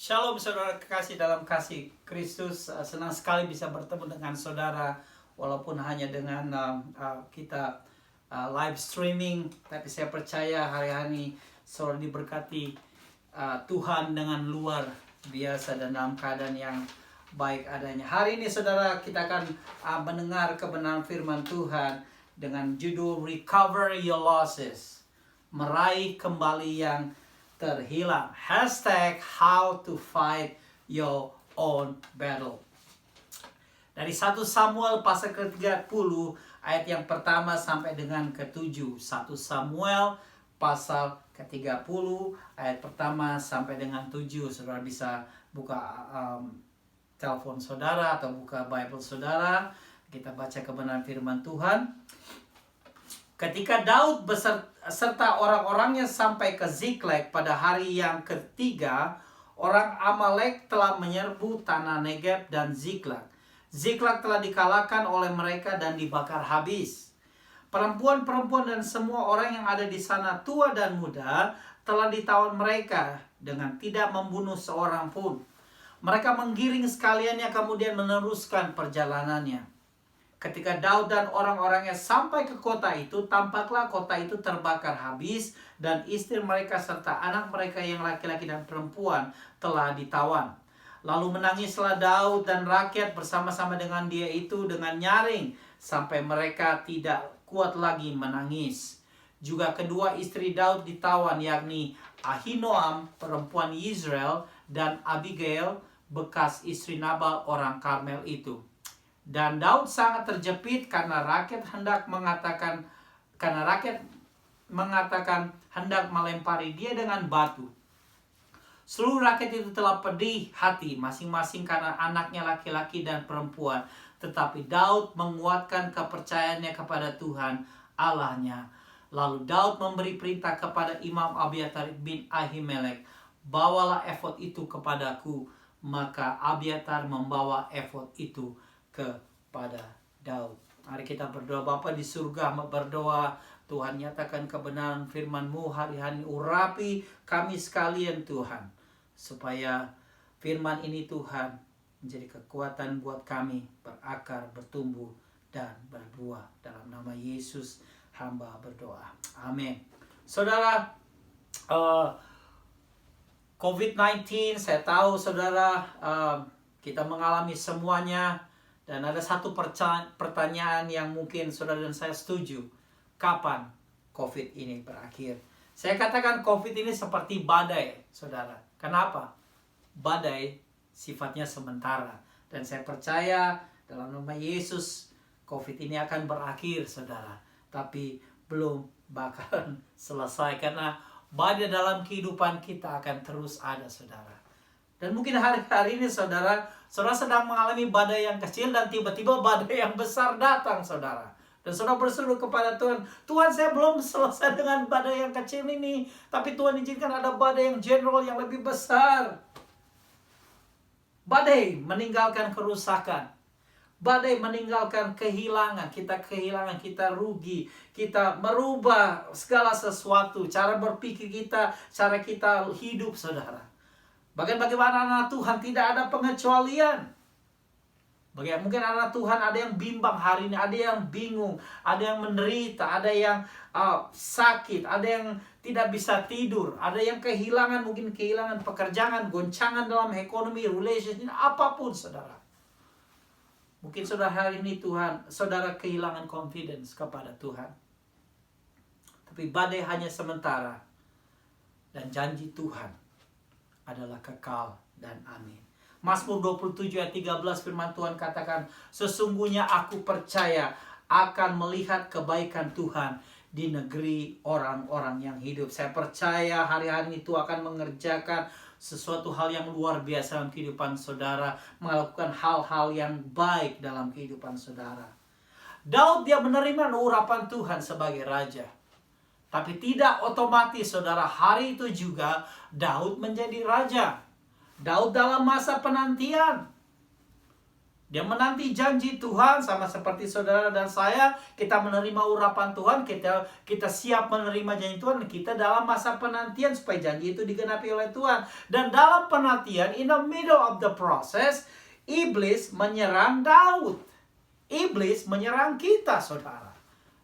Shalom saudara kekasih dalam kasih Kristus. Senang sekali bisa bertemu dengan saudara walaupun hanya dengan kita live streaming, tapi saya percaya hari-hari saudara diberkati Tuhan dengan luar biasa dan dalam keadaan yang baik adanya. Hari ini saudara kita akan mendengar kebenaran firman Tuhan dengan judul Recover Your Losses, meraih kembali yang terhilang. Hashtag how to fight your own battle. Dari 1 Samuel pasal ke-30 ayat yang pertama sampai dengan ke-7. 1 Samuel pasal ke-30 ayat pertama sampai dengan 7. Saudara bisa buka telepon saudara atau buka Bible saudara. Kita baca kebenaran firman Tuhan. Ketika Daud beserta orang-orangnya sampai ke Ziklag pada hari yang ketiga, orang Amalek telah menyerbu tanah Negeb dan Ziklag. Ziklag telah dikalahkan oleh mereka dan dibakar habis. Perempuan-perempuan dan semua orang yang ada di sana, tua dan muda, telah ditawan mereka dengan tidak membunuh seorang pun. Mereka menggiring sekaliannya kemudian meneruskan perjalanannya. Ketika Daud dan orang-orangnya sampai ke kota itu, tampaklah kota itu terbakar habis dan istri mereka serta anak mereka yang laki-laki dan perempuan telah ditawan. Lalu menangislah Daud dan rakyat bersama-sama dengan dia itu dengan nyaring sampai mereka tidak kuat lagi menangis. Juga kedua istri Daud ditawan, yakni Ahinoam perempuan Yizrael dan Abigail bekas istri Nabal orang Karmel itu. Dan Daud sangat terjepit karena rakyat mengatakan hendak melempari dia dengan batu. Seluruh rakyat itu telah pedih hati masing-masing karena anaknya laki-laki dan perempuan. Tetapi Daud menguatkan kepercayaannya kepada Tuhan Allahnya. Lalu Daud memberi perintah kepada Imam Abiatar bin Ahimelek, bawalah efod itu kepadaku. Maka Abiatar membawa efod itu kepada Daud. Mari kita berdoa. Bapa di surga, berdoa Tuhan nyatakan kebenaran firman-Mu hari-hari, urapi kami sekalian Tuhan, supaya firman ini Tuhan menjadi kekuatan buat kami berakar, bertumbuh dan berbuah. Dalam nama Yesus hamba berdoa, amin. Saudara, COVID-19 saya tahu saudara, kita mengalami semuanya. Dan ada satu pertanyaan yang mungkin saudara dan saya setuju. Kapan COVID ini berakhir? Saya katakan COVID ini seperti badai, saudara. Kenapa? Badai sifatnya sementara. Dan saya percaya dalam nama Yesus, COVID ini akan berakhir, saudara. Tapi belum bakalan selesai. Karena badai dalam kehidupan kita akan terus ada, saudara. Dan mungkin hari-hari ini saudara sedang mengalami badai yang kecil dan tiba-tiba badai yang besar datang, saudara. Dan saudara berseru kepada Tuhan, Tuhan saya belum selesai dengan badai yang kecil ini, tapi Tuhan izinkan ada badai yang general yang lebih besar. Badai meninggalkan kerusakan. Badai meninggalkan kehilangan, kita rugi, kita merubah segala sesuatu, cara berpikir kita, cara kita hidup, saudara. Bagaimana anak Tuhan tidak ada pengecualian. Mungkin anak Tuhan ada yang bimbang hari ini, ada yang bingung, ada yang menderita, ada yang sakit, ada yang tidak bisa tidur, ada yang mungkin kehilangan pekerjaan, goncangan dalam ekonomi, relationship, apapun saudara. Mungkin saudara hari ini saudara kehilangan confidence kepada Tuhan. Tapi badai hanya sementara. Dan janji Tuhan adalah kekal dan amin. Mazmur 27 ayat 13 firman Tuhan katakan, sesungguhnya aku percaya akan melihat kebaikan Tuhan di negeri orang-orang yang hidup. Saya percaya hari-hari itu akan mengerjakan sesuatu hal yang luar biasa dalam kehidupan saudara, melakukan hal-hal yang baik dalam kehidupan saudara. Daud dia menerima urapan Tuhan sebagai raja. Tapi tidak otomatis saudara, hari itu juga Daud menjadi raja. Daud dalam masa penantian. Dia menanti janji Tuhan, sama seperti saudara dan saya. Kita menerima urapan Tuhan, kita siap menerima janji Tuhan. Kita dalam masa penantian supaya janji itu digenapi oleh Tuhan. Dan dalam penantian, in the middle of the process, iblis menyerang Daud. Iblis menyerang kita, saudara.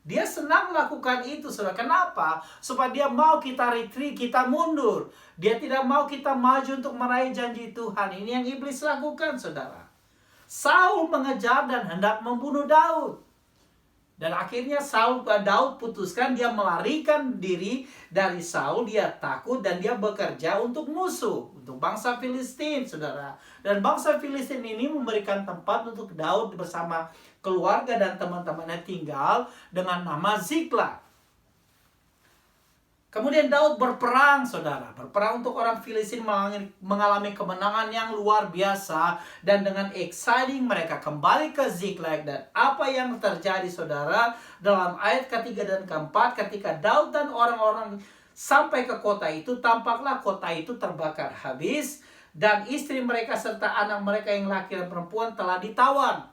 Dia senang melakukan itu, saudara. Kenapa? Supaya dia mau kita retreat, kita mundur. Dia tidak mau kita maju untuk meraih janji Tuhan. Ini yang iblis lakukan, saudara. Saul mengejar dan hendak membunuh Daud. Dan akhirnya Daud putuskan dia melarikan diri dari Saul. Dia takut dan dia bekerja untuk musuh, untuk bangsa Filistin, saudara. Dan bangsa Filistin ini memberikan tempat untuk Daud bersama keluarga dan teman-temannya tinggal dengan nama Ziklag. Kemudian Daud berperang, saudara. Berperang untuk orang Filistin, mengalami kemenangan yang luar biasa. Dan dengan exciting mereka kembali ke Ziklag. Dan apa yang terjadi, saudara? Dalam ayat ketiga dan keempat, ketika Daud dan orang-orang sampai ke kota itu, tampaklah kota itu terbakar habis. Dan istri mereka serta anak mereka yang laki dan perempuan telah ditawan.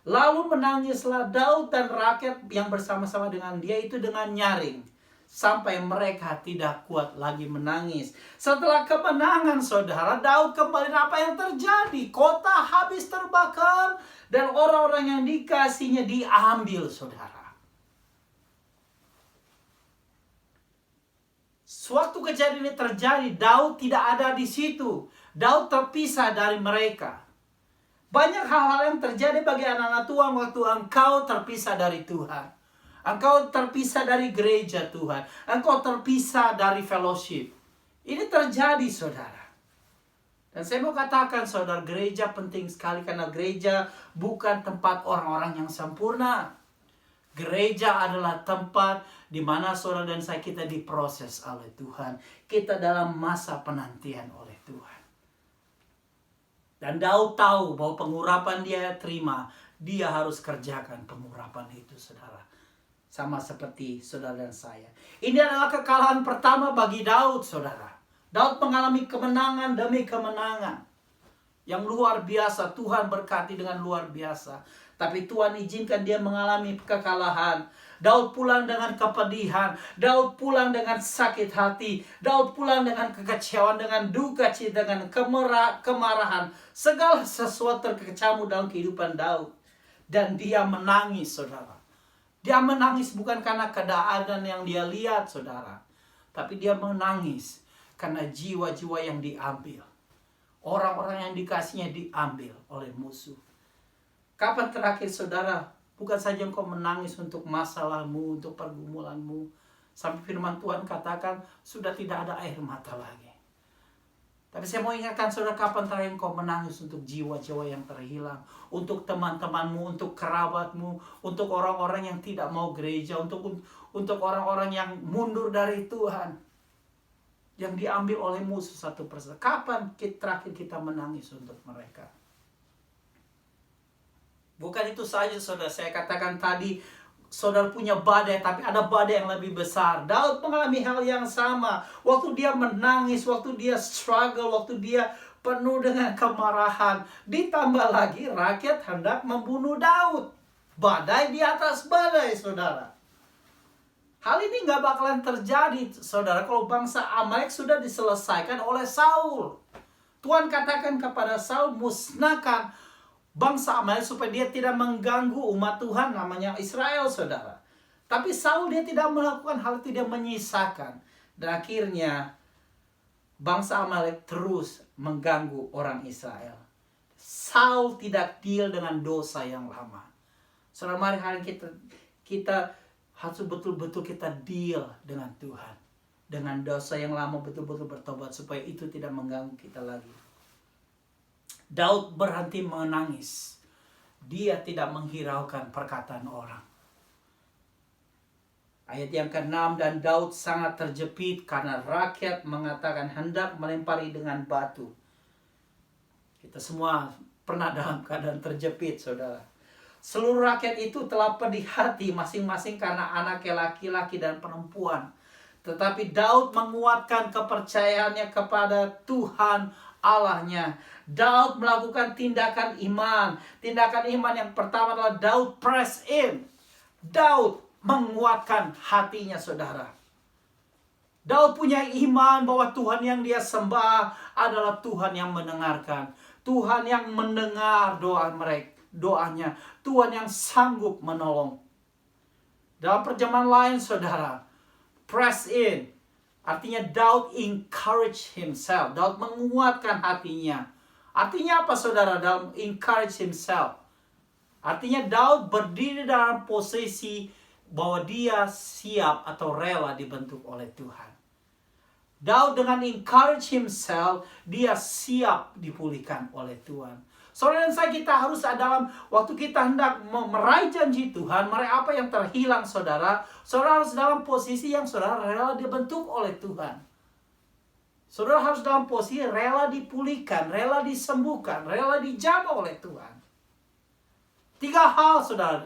Lalu menangislah Daud dan rakyat yang bersama-sama dengan dia itu dengan nyaring. Sampai mereka tidak kuat lagi menangis. Setelah kemenangan, saudara, Daud kembali. Apa yang terjadi? Kota habis terbakar dan orang-orang yang dikasihnya diambil, saudara. Suatu kejadian ini terjadi, Daud tidak ada di situ. Daud terpisah dari mereka. Banyak hal-hal yang terjadi bagi anak-anak Tuhan waktu engkau terpisah dari Tuhan. Engkau terpisah dari gereja Tuhan. Engkau terpisah dari fellowship. Ini terjadi, saudara. Dan saya mau katakan, saudara, gereja penting sekali. Karena gereja bukan tempat orang-orang yang sempurna. Gereja adalah tempat di mana saudara dan saya kita diproses oleh Tuhan. Kita dalam masa penantian oleh Tuhan. Dan Daud tahu bahwa pengurapan dia terima. Dia harus kerjakan pengurapan itu, saudara. Sama seperti saudara dan saya. Ini adalah kekalahan pertama bagi Daud, saudara. Daud mengalami kemenangan demi kemenangan. Yang luar biasa. Tuhan berkati dengan luar biasa. Tapi Tuhan izinkan dia mengalami kekalahan. Daud pulang dengan kepedihan. Daud pulang dengan sakit hati. Daud pulang dengan kekecewaan, dengan duka cita, dengan kemarahan. Segala sesuatu terkecamuk dalam kehidupan Daud. Dan dia menangis, saudara. Dia menangis bukan karena keadaan yang dia lihat, saudara. Tapi dia menangis karena jiwa-jiwa yang diambil. Orang-orang yang dikasihnya diambil oleh musuh. Kapan terakhir, saudara, bukan saja engkau menangis untuk masalahmu, untuk pergumulanmu. Sampai firman Tuhan katakan, sudah tidak ada air mata lagi. Tapi saya mau ingatkan, saudara, kapan terakhir engkau menangis untuk jiwa-jiwa yang terhilang. Untuk teman-temanmu, untuk kerabatmu, untuk orang-orang yang tidak mau gereja, untuk orang-orang yang mundur dari Tuhan. Yang diambil oleh musuh satu persatu. Kapan terakhir kita menangis untuk mereka? Bukan itu saja, saudara. Saya katakan tadi, saudara punya badai, tapi ada badai yang lebih besar. Daud mengalami hal yang sama. Waktu dia menangis, waktu dia struggle, waktu dia penuh dengan kemarahan. Ditambah lagi rakyat hendak membunuh Daud. Badai di atas badai, saudara. Hal ini gak bakalan terjadi, saudara, kalau bangsa Amalek sudah diselesaikan oleh Saul. Tuhan katakan kepada Saul, musnahkan bangsa Amalek supaya dia tidak mengganggu umat Tuhan namanya Israel, saudara. Tapi Saul dia tidak melakukan hal itu, dia menyisakan. Dan akhirnya bangsa Amalek terus mengganggu orang Israel. Saul tidak deal dengan dosa yang lama. Saudara, mari hari kita harus betul-betul kita deal dengan Tuhan. Dengan dosa yang lama betul-betul bertobat supaya itu tidak mengganggu kita lagi. Daud berhenti menangis. Dia tidak menghiraukan perkataan orang. Ayat yang ke-6, dan Daud sangat terjepit karena rakyat mengatakan hendak melempari dengan batu. Kita semua pernah dalam keadaan terjepit, saudara. Seluruh rakyat itu telah pedih hati masing-masing karena anaknya laki-laki dan perempuan. Tetapi Daud menguatkan kepercayaannya kepada Tuhan Allahnya. Daud melakukan tindakan iman. Tindakan iman yang pertama adalah Daud press in. Daud menguatkan hatinya, saudara. Daud punya iman bahwa Tuhan yang dia sembah adalah Tuhan yang mendengarkan. Tuhan yang mendengar doanya. Tuhan yang sanggup menolong. Dalam terjemahan lain, saudara, press in. Artinya Daud encourage himself. Daud menguatkan hatinya. Artinya apa, saudara, dalam encourage himself? Artinya Daud berdiri dalam posisi bahwa dia siap atau rela dibentuk oleh Tuhan. Daud dengan encourage himself, dia siap dipulihkan oleh Tuhan. Saudara dan saya, kita harus dalam waktu kita hendak meraih janji Tuhan, meraih apa yang terhilang, saudara harus dalam posisi yang saudara rela dibentuk oleh Tuhan. Saudara harus dalam posisi rela dipulihkan, rela disembuhkan, rela dijamah oleh Tuhan. 3 hal, saudara,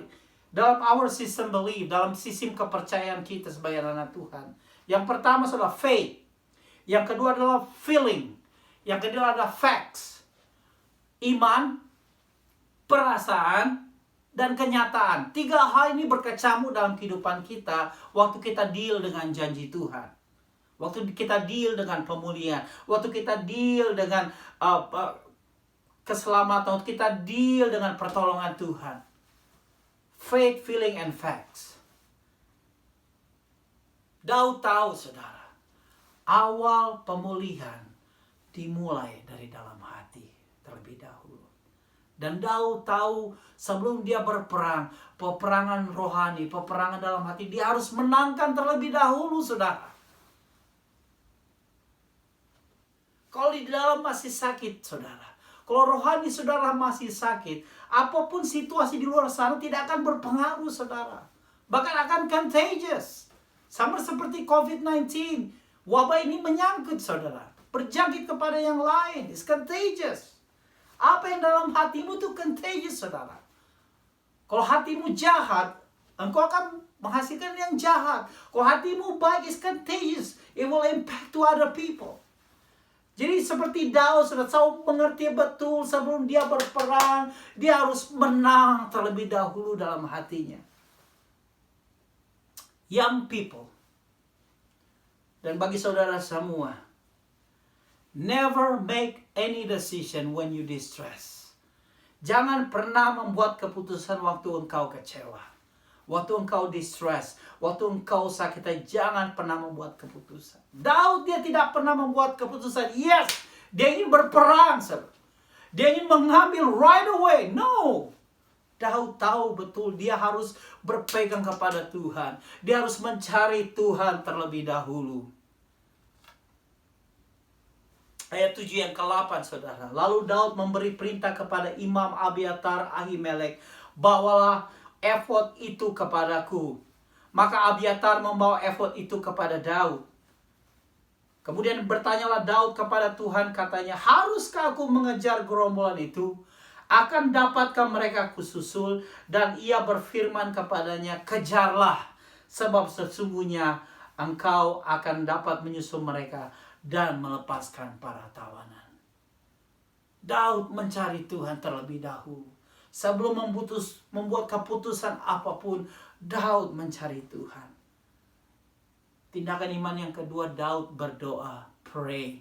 dalam our system belief, dalam sistem kepercayaan kita sebagai anak Tuhan. Yang pertama adalah faith. Yang kedua adalah feeling. Yang kedua adalah facts. Iman, perasaan, dan kenyataan. 3 hal ini berkecamuk dalam kehidupan kita waktu kita deal dengan janji Tuhan. Waktu kita deal dengan pemulihan, waktu kita deal dengan keselamatan, waktu kita deal dengan pertolongan Tuhan. Faith, feeling, and facts. Daud tahu, saudara, awal pemulihan dimulai dari dalam hati terlebih dahulu. Dan Daud tahu sebelum dia berperang, peperangan rohani, peperangan dalam hati, dia harus menangkan terlebih dahulu, saudara. Kalau di dalam masih sakit, saudara, kalau rohani saudara masih sakit, apapun situasi di luar sana tidak akan berpengaruh, saudara. Bahkan akan contagious. Sama seperti COVID-19. Wabah ini menyangkut, saudara. Berjangkit kepada yang lain. It's contagious. Apa yang dalam hatimu itu contagious, saudara. Kalau hatimu jahat, engkau akan menghasilkan yang jahat. Kalau hatimu baik, it's contagious. It will impact to other people. Jadi seperti Daud, saudara, mengerti betul sebelum dia berperang, dia harus menang terlebih dahulu dalam hatinya. Young people, dan bagi saudara semua, never make any decision when you distress. Jangan pernah membuat keputusan waktu engkau kecewa. Waktu engkau distress, waktu engkau sakit, jangan pernah membuat keputusan. Daud, dia tidak pernah membuat keputusan. Yes, dia ingin berperang, saudara. Dia ingin mengambil right away. No. Daud tahu betul dia harus berpegang kepada Tuhan. Dia harus mencari Tuhan terlebih dahulu. Ayat 7 yang ke-8, saudara. Lalu Daud memberi perintah kepada Imam Abiatar Ahimelek, bawalah efod itu kepadaku. Maka Abiatar membawa efod itu kepada Daud. Kemudian bertanyalah Daud kepada Tuhan, katanya, haruskah aku mengejar gerombolan itu? Akan dapatkah mereka kususul? Dan ia berfirman kepadanya, kejarlah, sebab sesungguhnya engkau akan dapat menyusul mereka dan melepaskan para tawanan. Daud mencari Tuhan terlebih dahulu. Sebelum membuat keputusan apapun, Daud mencari Tuhan. Tindakan iman yang kedua, Daud berdoa. Pray.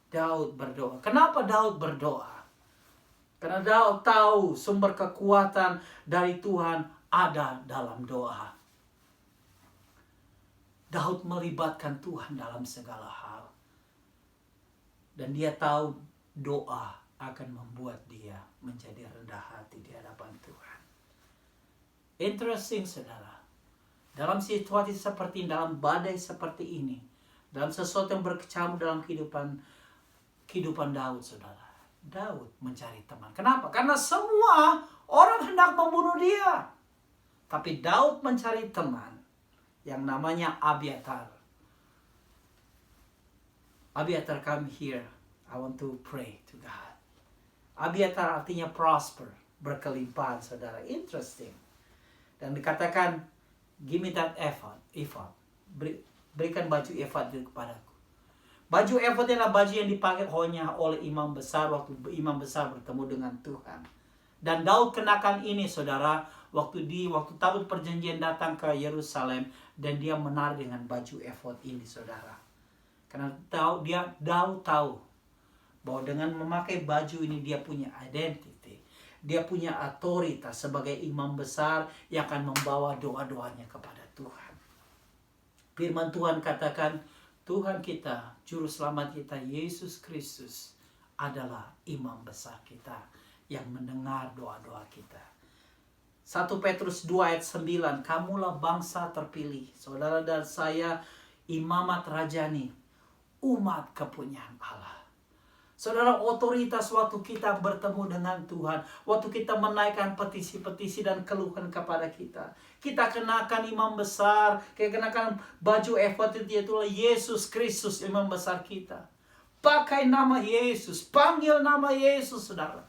Daud berdoa. Kenapa Daud berdoa? Karena Daud tahu sumber kekuatan dari Tuhan ada dalam doa. Daud melibatkan Tuhan dalam segala hal. Dan dia tahu doa akan membuat dia menjadi rendah hati di hadapan Tuhan. Interesting, saudara. Dalam situasi seperti ini, dalam badai seperti ini, dalam sesuatu yang berkecamuk dalam kehidupan Daud, saudara. Daud mencari teman. Kenapa? Karena semua orang hendak membunuh dia. Tapi Daud mencari teman yang namanya Abiatar. Abiatar, come here. I want to pray to God. Abiatar artinya prosper, berkelimpahan, saudara. Interesting. Dan dikatakan, give me that ephod. Berikan baju ephod itu kepadaku. Baju efod adalah baju yang dipakai hanya oleh imam besar waktu imam besar bertemu dengan Tuhan. Dan Daud kenakan ini, saudara, waktu Tabut Perjanjian datang ke Yerusalem, dan dia menari dengan baju efod ini, saudara. Karena Daud tahu bahwa dengan memakai baju ini dia punya identity, dia punya otoritas sebagai imam besar yang akan membawa doa-doanya kepada Tuhan. Firman Tuhan katakan, Tuhan kita, Juru Selamat kita, Yesus Kristus adalah imam besar kita yang mendengar doa-doa kita. 1 Petrus 2 ayat 9, kamulah bangsa terpilih, saudara dan saya, imamat rajani, umat kepunyaan Allah. Saudara, otoritas waktu kita bertemu dengan Tuhan, waktu kita menaikkan petisi-petisi dan keluhan kepada kita, kita kenakan imam besar, kita kenakan baju efod itu, itulah Yesus Kristus imam besar kita. Pakai nama Yesus, panggil nama Yesus, saudara.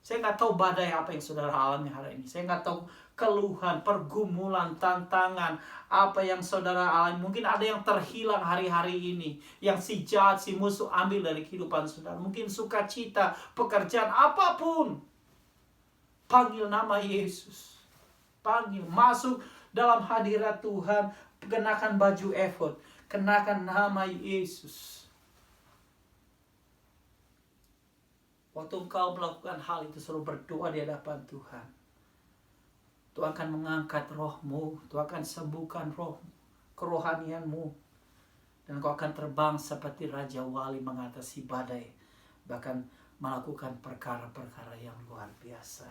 Saya nggak tahu badai apa yang saudara alami hari ini. Saya nggak tahu keluhan, pergumulan, tantangan, apa yang saudara alami. Mungkin ada yang terhilang hari-hari ini. Yang si jahat, si musuh ambil dari kehidupan saudara. Mungkin sukacita, pekerjaan, apapun. Panggil nama Yesus. Panggil, masuk dalam hadirat Tuhan. Kenakan baju efod. Kenakan nama Yesus. Waktu engkau melakukan hal itu, selalu berdoa di hadapan Tuhan. Tuhan akan mengangkat rohmu, Tuhan akan sembuhkan kerohanianmu. Dan kau akan terbang seperti Raja Wali mengatasi badai. Bahkan melakukan perkara-perkara yang luar biasa.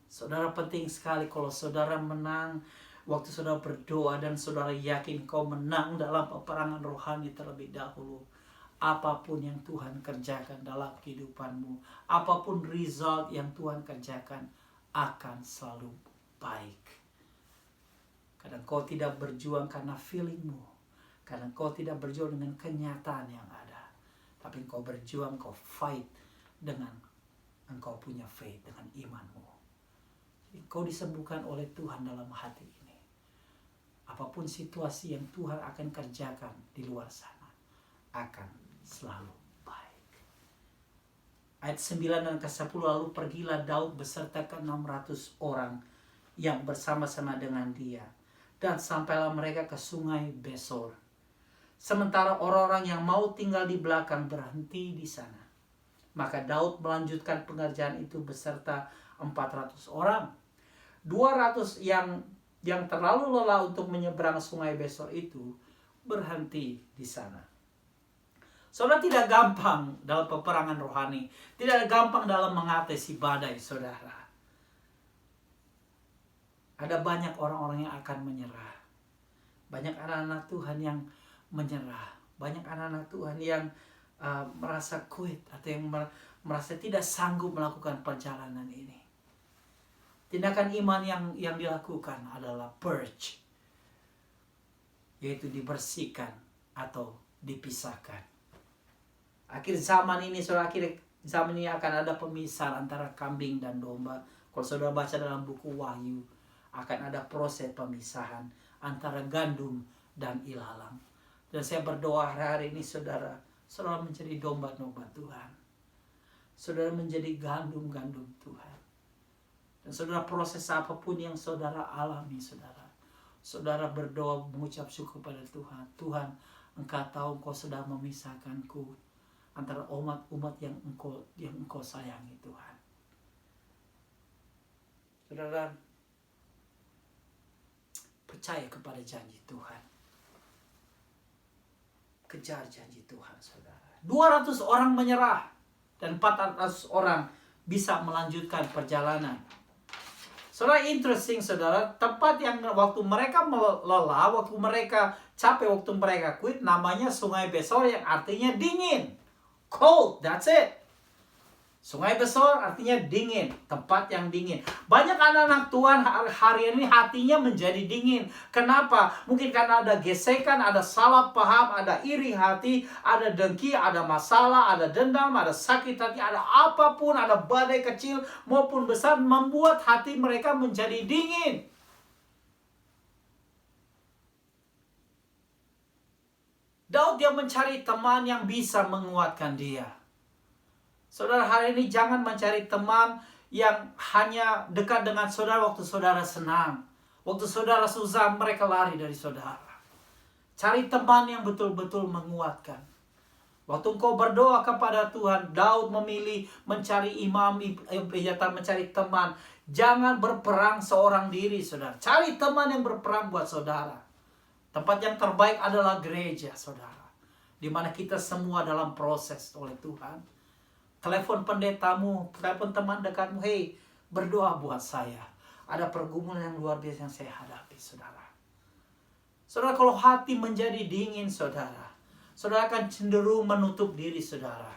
Saudara, penting sekali kalau saudara menang, waktu saudara berdoa dan saudara yakin kau menang dalam peperangan rohani terlebih dahulu. Apapun yang Tuhan kerjakan dalam kehidupanmu, apapun result yang Tuhan kerjakan, akan selalu baik. Kadang kau tidak berjuang karena feelingmu, kadang kau tidak berjuang dengan kenyataan yang ada, tapi kau berjuang, kau fight dengan engkau punya faith, dengan imanmu. Jadi kau disembuhkan oleh Tuhan dalam hati ini. Apapun situasi yang Tuhan akan kerjakan di luar sana, akan selalu baik. Ayat 9 dan ke-10, lalu pergilah Daud beserta ke-600 orang yang bersama-sama dengan dia, dan sampailah mereka ke sungai Besor. Sementara orang-orang yang mau tinggal di belakang berhenti di sana. Maka Daud melanjutkan pengerjaan itu beserta 400 orang. 200 yang terlalu lelah untuk menyeberang sungai Besor itu berhenti di sana. Saudara, tidak gampang dalam peperangan rohani. Tidak gampang dalam mengatasi badai, saudara. Ada banyak orang-orang yang akan menyerah. Banyak anak-anak Tuhan yang menyerah. Banyak anak-anak Tuhan yang merasa quit atau yang merasa tidak sanggup melakukan perjalanan ini. Tindakan iman yang dilakukan adalah purge, yaitu dibersihkan atau dipisahkan. Akhir zaman ini, saudara, akhir zaman ini akan ada pemisahan antara kambing dan domba. Kalau saudara baca dalam buku Wahyu, akan ada proses pemisahan antara gandum dan ilalang. Dan saya berdoa hari ini, saudara menjadi domba-domba Tuhan. Saudara menjadi gandum-gandum Tuhan. Dan saudara, proses apapun yang saudara alami, saudara berdoa mengucap syukur pada Tuhan. Tuhan, Engkau tahu Engkau sudah memisahkanku antara umat yang engkau sayangi, Tuhan. Saudara, percaya kepada janji Tuhan. Kejar janji Tuhan, saudara. 200 orang menyerah dan 400 orang bisa melanjutkan perjalanan. Saudara, interesting, saudara. Tempat yang waktu mereka lelah, waktu mereka capek, waktu mereka quit, namanya Sungai Besor yang artinya dingin. Cold, that's it. Sungai Besor artinya dingin, tempat yang dingin. Banyak anak-anak Tuhan hari ini hatinya menjadi dingin. Kenapa? Mungkin karena ada gesekan, ada salah paham, ada iri hati, ada dengki, ada masalah, ada dendam, ada sakit hati, ada apapun, ada badai kecil maupun besar, membuat hati mereka menjadi dingin. Daud dia mencari teman yang bisa menguatkan dia. Saudara, hari ini jangan mencari teman yang hanya dekat dengan saudara waktu saudara senang. Waktu saudara susah, mereka lari dari saudara. Cari teman yang betul-betul menguatkan. Waktu engkau berdoa kepada Tuhan, Daud memilih mencari imam, mencari teman. Jangan berperang seorang diri, saudara. Cari teman yang berperang buat saudara. Tempat yang terbaik adalah gereja, saudara. Di mana kita semua dalam proses oleh Tuhan. Telepon pendetamu, telepon teman dekatmu, hey, berdoa buat saya. Ada pergumulan yang luar biasa yang saya hadapi, saudara. Saudara, kalau hati menjadi dingin, saudara akan cenderung menutup diri, saudara.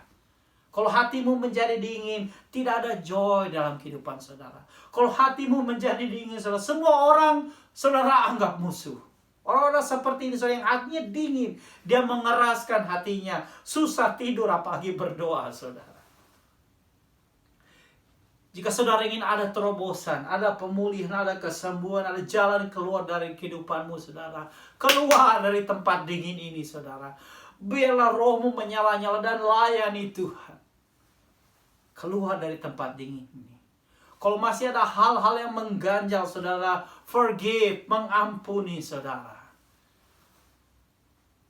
Kalau hatimu menjadi dingin, tidak ada joy dalam kehidupan saudara. Kalau hatimu menjadi dingin, saudara, semua orang saudara anggap musuh. Orang-orang seperti ini, saudara, yang hatinya dingin, dia mengeraskan hatinya, susah tidur apalagi berdoa, saudara. Jika saudara ingin ada terobosan, ada pemulihan, ada kesembuhan, ada jalan keluar dari kehidupanmu, saudara. Keluar dari tempat dingin ini, saudara. Biarlah rohmu menyala-nyala dan layani Tuhan. Keluar dari tempat dingin ini. Kalau masih ada hal-hal yang mengganjal, saudara, forgive, mengampuni, saudara.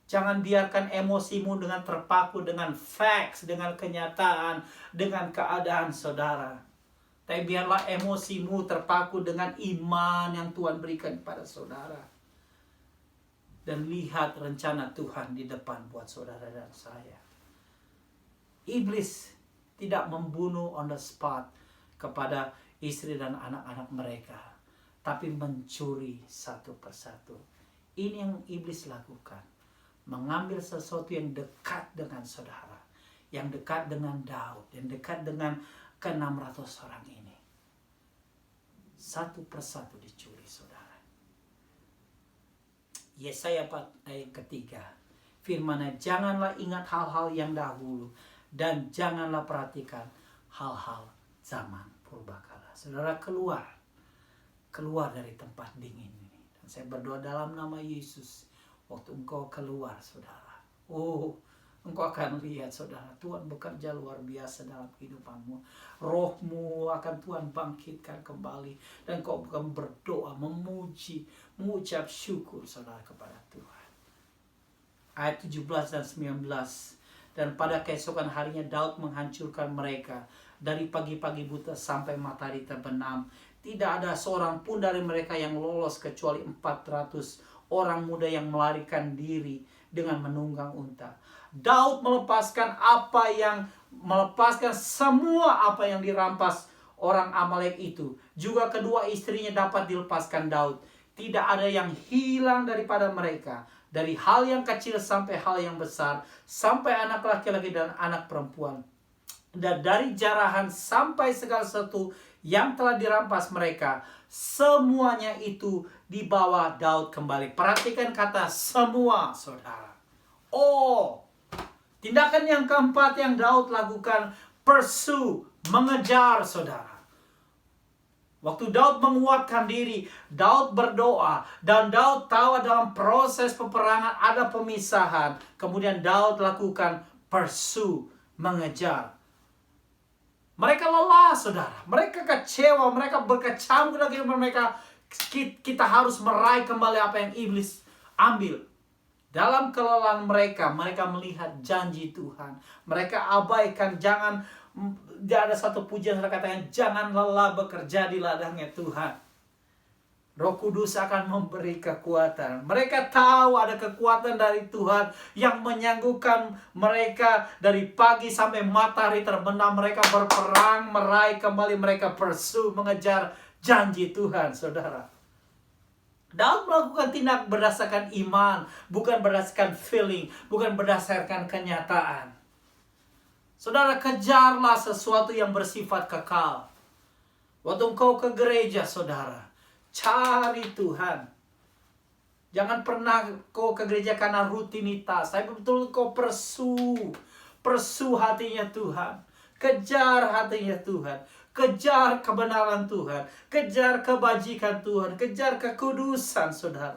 Jangan biarkan emosimu dengan terpaku dengan facts, dengan kenyataan, dengan keadaan, saudara. Tapi biarlah emosimu terpaku dengan iman yang Tuhan berikan kepada saudara. Dan lihat rencana Tuhan di depan buat saudara dan saya. Iblis tidak membunuh on the spot kepada istri dan anak-anak mereka, tapi mencuri satu persatu. Ini yang iblis lakukan. Mengambil sesuatu yang dekat dengan saudara, yang dekat dengan Daud, yang dekat dengan ke-600 orang ini. Satu persatu dicuri, saudara. Yesaya ayat ketiga. Firman-Nya, janganlah ingat hal-hal yang dahulu dan janganlah perhatikan hal-hal zaman purbakala. Saudara, keluar dari tempat dingin ini. Dan saya berdoa dalam nama Yesus, waktu engkau keluar, saudara, engkau akan lihat, saudara, Tuhan bekerja luar biasa dalam kehidupanmu. Rohmu akan Tuhan bangkitkan kembali. Dan kau akan berdoa, memuji, mengucap syukur, saudara, kepada Tuhan. Ayat 17 dan 19. Dan pada keesokan harinya Daud menghancurkan mereka. Dari pagi-pagi buta sampai matahari terbenam. Tidak ada seorang pun dari mereka yang lolos kecuali 400 orang muda yang melarikan diri dengan menunggang unta. Daud melepaskan semua apa yang dirampas orang Amalek itu. Juga kedua istrinya dapat dilepaskan Daud. Tidak ada yang hilang daripada mereka. Dari hal yang kecil sampai hal yang besar. Sampai anak laki-laki dan anak perempuan. Dan dari jarahan sampai segala sesuatu yang telah dirampas mereka. Semuanya itu dibawa Daud kembali. Perhatikan kata semua, saudara. Tindakan yang keempat yang Daud lakukan, pursue, mengejar, saudara. Waktu Daud menguatkan diri, Daud berdoa, dan Daud tahu dalam proses peperangan ada pemisahan. Kemudian Daud lakukan pursue, mengejar. Mereka lelah, saudara. Mereka kecewa, mereka berkecamuk dengan mereka. Kita harus meraih kembali apa yang iblis ambil. Dalam kelelahan mereka melihat janji Tuhan. Mereka abaikan, tidak ada satu pujian yang katakan, jangan lelah bekerja di ladangnya Tuhan. Roh Kudus akan memberi kekuatan. Mereka tahu ada kekuatan dari Tuhan yang menyanggupkan mereka dari pagi sampai matahari terbenam. Mereka berperang, meraih kembali, mereka pursue, mengejar janji Tuhan, saudara. Daud melakukan tindak berdasarkan iman, bukan berdasarkan feeling, bukan berdasarkan kenyataan. Saudara, kejarlah sesuatu yang bersifat kekal. Waktu engkau ke gereja, saudara, cari Tuhan. Jangan pernah kau ke gereja karena rutinitas, tapi betul kau pursue hatinya Tuhan. Kejar hatinya Tuhan. Kejar kebenaran Tuhan. Kejar kebajikan Tuhan. Kejar kekudusan, saudara.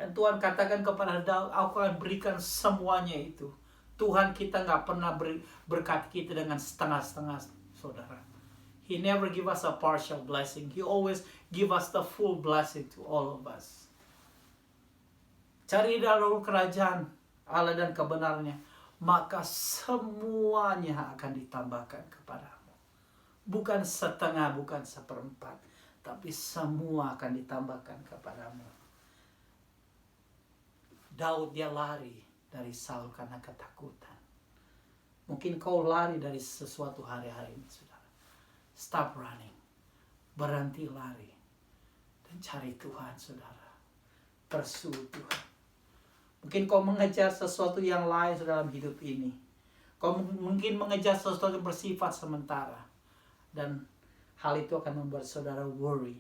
Dan Tuhan katakan kepada Daud, aku akan berikan semuanya itu. Tuhan kita nggak pernah berkati kita dengan setengah-setengah, saudara. He never give us a partial blessing. He always give us the full blessing to all of us. Cari dahulu kerajaan Allah dan kebenarannya, maka semuanya akan ditambahkan kepadamu. Bukan setengah, bukan seperempat, tapi semua akan ditambahkan kepadamu. Daud dia lari dari Saul karena ketakutan. Mungkin kau lari dari sesuatu hari-hari ini, saudara. Stop running. Berhenti lari. Dan cari Tuhan, saudara. Pursue Tuhan. Mungkin kau mengejar sesuatu yang lain dalam hidup ini. Kau mungkin mengejar sesuatu yang bersifat sementara. Dan hal itu akan membuat saudara worry,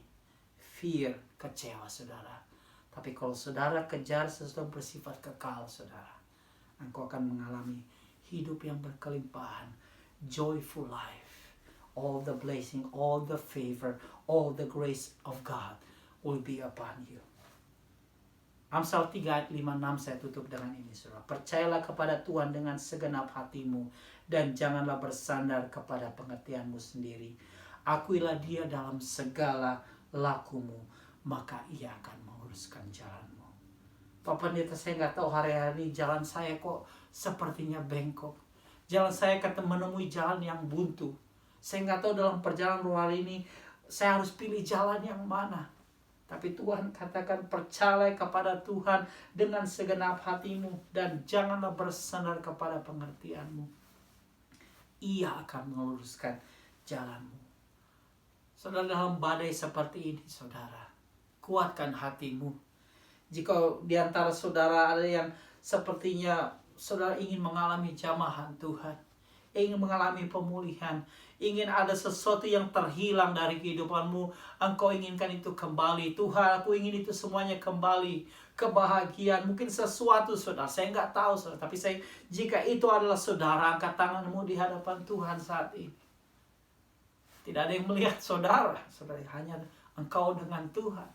fear, kecewa, saudara. Tapi kalau saudara kejar sesuatu yang bersifat kekal, saudara, engkau akan mengalami hidup yang berkelimpahan, joyful life. All the blessing, all the favor, all the grace of God will be upon you. Amsal 3 ayat 5-6 saya tutup dengan ini, saudara. Percayalah kepada Tuhan dengan segenap hatimu dan janganlah bersandar kepada pengertianmu sendiri. Akuilah Dia dalam segala lakumu, maka Ia akan menguruskan jalanmu. Pak Pendeta, saya nggak tahu hari-hari jalan saya kok sepertinya bengkok. Jalan saya menemui jalan yang buntu. Saya nggak tahu dalam perjalanan luar ini saya harus pilih jalan yang mana. Tapi Tuhan katakan, percaya kepada Tuhan dengan segenap hatimu dan janganlah bersandar kepada pengertianmu. Ia akan meluruskan jalanmu. Saudara, dalam badai seperti ini, saudara, kuatkan hatimu. Jika di antara saudara ada yang sepertinya saudara ingin mengalami jamahan Tuhan, ingin mengalami pemulihan, ingin ada sesuatu yang terhilang dari kehidupanmu, engkau inginkan itu kembali. Tuhan, aku ingin itu semuanya kembali. Kebahagiaan, mungkin sesuatu, saudara, saya nggak tahu, saudara, tapi jika itu adalah saudara, angkat tanganmu di hadapan Tuhan saat ini. Tidak ada yang melihat saudara, saudara, hanya engkau dengan Tuhan.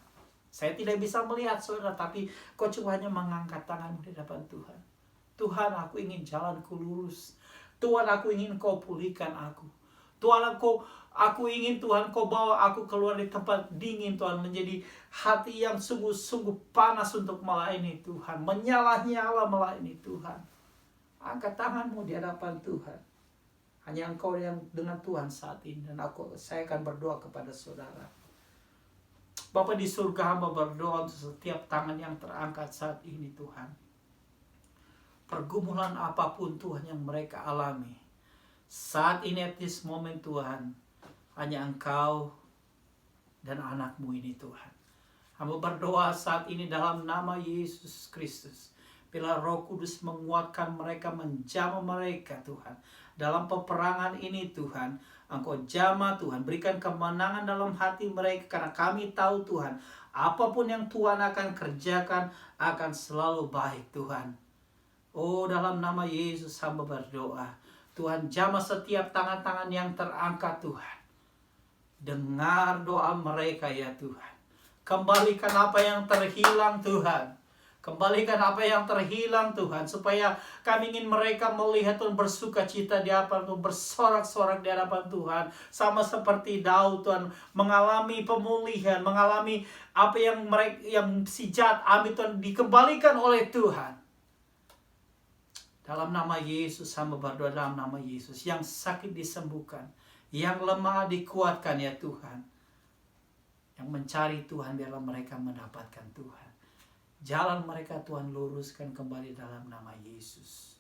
Saya tidak bisa melihat saudara, tapi kau cuma hanya mengangkat tanganmu di hadapan Tuhan. Tuhan, aku ingin jalanku lurus. Tuhan, aku ingin kau pulihkan aku. Tuhan, aku ingin Tuhan kau bawa aku keluar dari tempat dingin, Tuhan, menjadi hati yang sungguh-sungguh panas untuk melayani Tuhan, menyala-nyala melayani Tuhan. Angkat tanganmu di hadapan Tuhan. Hanya engkau yang dengan Tuhan saat ini, dan saya akan berdoa kepada saudara. Bapa di surga, hamba berdoa untuk setiap tangan yang terangkat saat ini, Tuhan. Pergumulan apapun Tuhan yang mereka alami saat ini, at this moment, Tuhan, hanya engkau dan anakmu ini, Tuhan. Hamba berdoa saat ini dalam nama Yesus Kristus. Bila Roh Kudus menguatkan mereka, menjamah mereka, Tuhan. Dalam peperangan ini, Tuhan, engkau jamah, Tuhan. Berikan kemenangan dalam hati mereka, karena kami tahu, Tuhan, apapun yang Tuhan akan kerjakan akan selalu baik, Tuhan. Oh, dalam nama Yesus hamba berdoa. Tuhan, jamah setiap tangan-tangan yang terangkat, Tuhan. Dengar doa mereka, ya Tuhan. Kembalikan apa yang terhilang, Tuhan. Kembalikan apa yang terhilang, Tuhan, supaya kami ingin mereka melihat Tuhan bersuka cita di hadapan Tuhan, bersorak-sorak di hadapan Tuhan, sama seperti Daud, Tuhan, mengalami pemulihan, mengalami apa yang si jahat ambil, Tuhan, dikembalikan oleh Tuhan. Dalam nama Yesus hamba berdoa, dalam nama Yesus, yang sakit disembuhkan, yang lemah dikuatkan, ya Tuhan. Yang mencari Tuhan, biarlah mereka mendapatkan Tuhan. Jalan mereka, Tuhan, luruskan kembali dalam nama Yesus.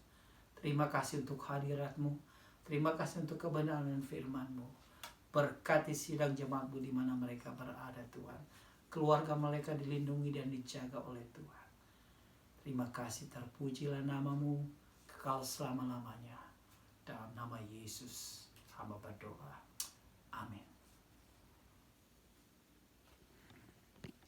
Terima kasih untuk hadirat-Mu. Terima kasih untuk kebenaran dan firman-Mu. Berkati sidang jemaat-Mu di mana mereka berada, Tuhan. Keluarga mereka dilindungi dan dijaga oleh Tuhan. Terima kasih, terpujilah nama-Mu kekal selama-lamanya. Dalam nama Yesus.